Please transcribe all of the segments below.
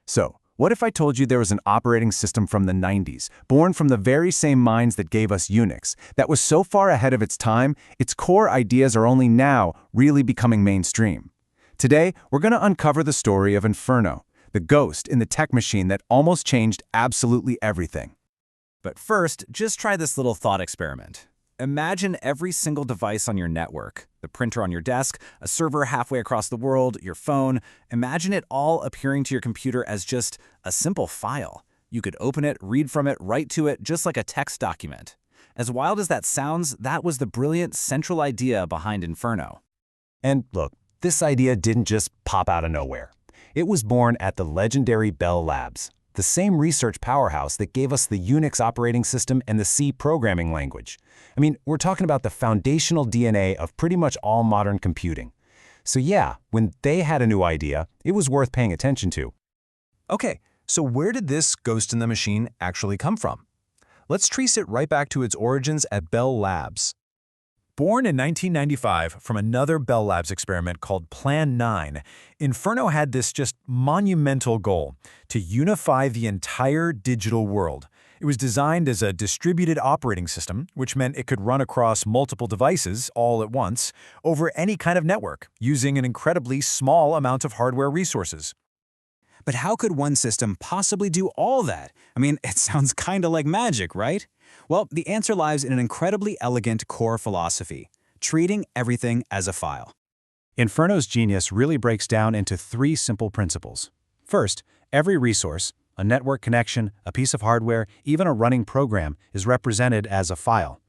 So, what if I told you there was an operating system from the 90s, born from the very same minds that gave us Unix, that was so far ahead of its time, its core ideas are only now really becoming mainstream? Today, we're going to uncover the story of Inferno, the ghost in the tech machine that almost changed absolutely everything. But first, just try this little thought experiment. Imagine every single device on your network, the printer on your desk, a server halfway across the world, your phone. Imagine it all appearing to your computer as just a simple file. You could open it, read from it, write to it, just like a text document. As wild as that sounds, that was the brilliant central idea behind Inferno. And look, this idea didn't just pop out of nowhere. It was born at the legendary Bell Labs, the same research powerhouse that gave us the Unix operating system and the C programming language. I mean, we're talking about the foundational DNA of pretty much all modern computing. So yeah, when they had a new idea, it was worth paying attention to. Okay, so where did this ghost in the machine actually come from? Let's trace it right back to its origins at Bell Labs. Born in 1995 from another Bell Labs experiment called Plan 9, Inferno had this just monumental goal: to unify the entire digital world. It was designed as a distributed operating system, which meant it could run across multiple devices all at once over any kind of network, using an incredibly small amount of hardware resources. But how could one system possibly do all that? I mean, it sounds kind of like magic, right? Well, the answer lies in an incredibly elegant core philosophy: treating everything as a file. Inferno's genius really breaks down into three simple principles. First, every resource, a network connection, a piece of hardware, even a running program, is represented as a file.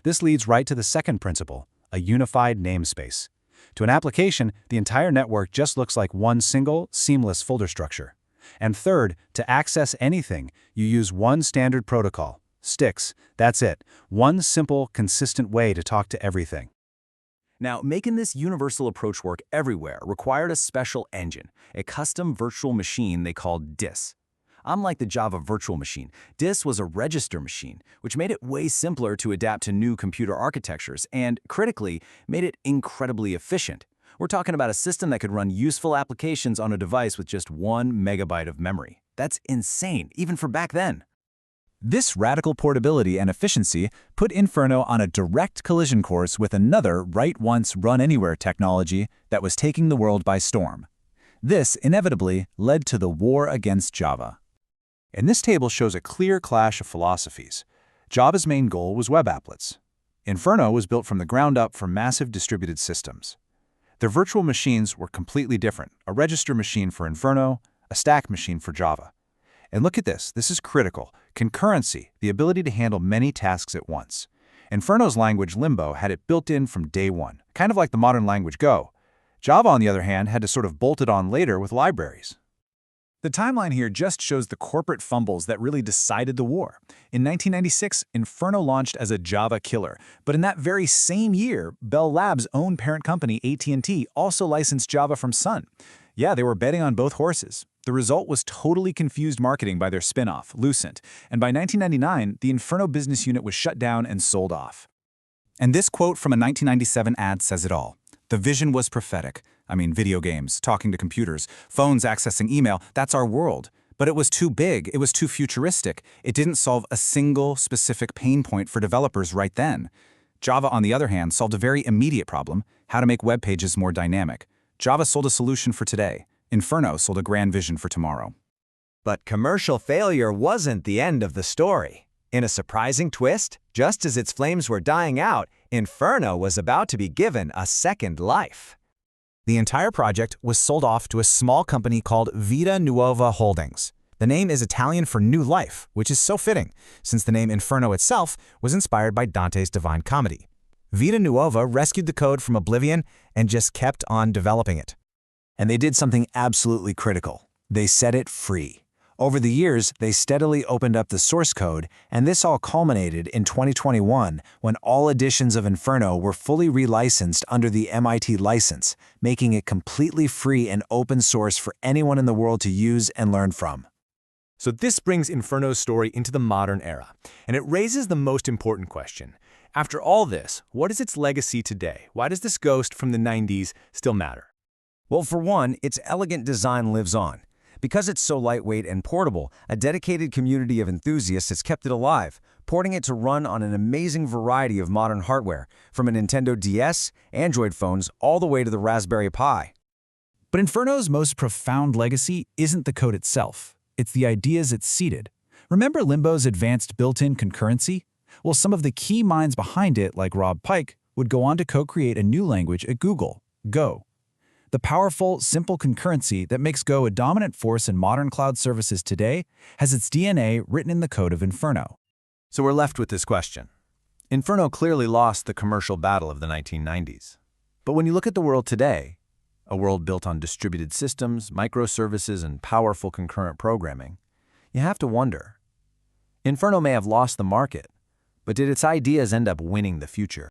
This leads right to the second principle, a unified namespace. To an application, the entire network just looks like one single, seamless folder structure. And third, to access anything, you use one standard protocol. Sticks, that's it. One simple, consistent way to talk to everything. Now, making this universal approach work everywhere required a special engine, a custom virtual machine they called DIS. Unlike the Java virtual machine, DIS was a register machine, which made it way simpler to adapt to new computer architectures and, critically, made it incredibly efficient. We're talking about a system that could run useful applications on a device with just 1 megabyte of memory. That's insane, even for back then. This radical portability and efficiency put Inferno on a direct collision course with another write-once, run-anywhere technology that was taking the world by storm. This, inevitably, led to the war against Java. And this table shows a clear clash of philosophies. Java's main goal was web applets. Inferno was built from the ground up for massive distributed systems. Their virtual machines were completely different: a register machine for Inferno, a stack machine for Java. And look at this is critical: concurrency, the ability to handle many tasks at once. Inferno's language Limbo had it built in from day one, kind of like the modern language Go. Java, on the other hand, had to sort of bolt it on later with libraries. The timeline here just shows the corporate fumbles that really decided the war. In 1996, Inferno launched as a Java killer, but in that very same year, Bell Labs' own parent company, AT&T, also licensed Java from Sun. Yeah, they were betting on both horses. The result was totally confused marketing by their spin-off, Lucent, and by 1999, the Inferno business unit was shut down and sold off. And this quote from a 1997 ad says it all. The vision was prophetic. I mean, video games, talking to computers, phones accessing email, that's our world. But it was too big, it was too futuristic. It didn't solve a single specific pain point for developers right then. Java, on the other hand, solved a very immediate problem: how to make web pages more dynamic. Java sold a solution for today. Inferno sold a grand vision for tomorrow. But commercial failure wasn't the end of the story. In a surprising twist, just as its flames were dying out, Inferno was about to be given a second life. The entire project was sold off to a small company called Vita Nuova Holdings. The name is Italian for new life, which is so fitting, since the name Inferno itself was inspired by Dante's Divine Comedy. Vita Nuova rescued the code from oblivion and just kept on developing it. And they did something absolutely critical. They set it free. Over the years, they steadily opened up the source code, and this all culminated in 2021 when all editions of Inferno were fully relicensed under the MIT license, making it completely free and open source for anyone in the world to use and learn from. So this brings Inferno's story into the modern era, and it raises the most important question. After all this, what is its legacy today? Why does this ghost from the 90s still matter? Well, for one, its elegant design lives on. Because it's so lightweight and portable, a dedicated community of enthusiasts has kept it alive, porting it to run on an amazing variety of modern hardware, from a Nintendo DS, Android phones, all the way to the Raspberry Pi. But Inferno's most profound legacy isn't the code itself. It's the ideas it seeded. Remember Limbo's advanced built-in concurrency? Well, some of the key minds behind it, like Rob Pike, would go on to co-create a new language at Google, Go. The powerful, simple concurrency that makes Go a dominant force in modern cloud services today has its DNA written in the code of Inferno. So we're left with this question. Inferno clearly lost the commercial battle of the 1990s. But when you look at the world today, a world built on distributed systems, microservices, and powerful concurrent programming, you have to wonder. Inferno may have lost the market, but did its ideas end up winning the future?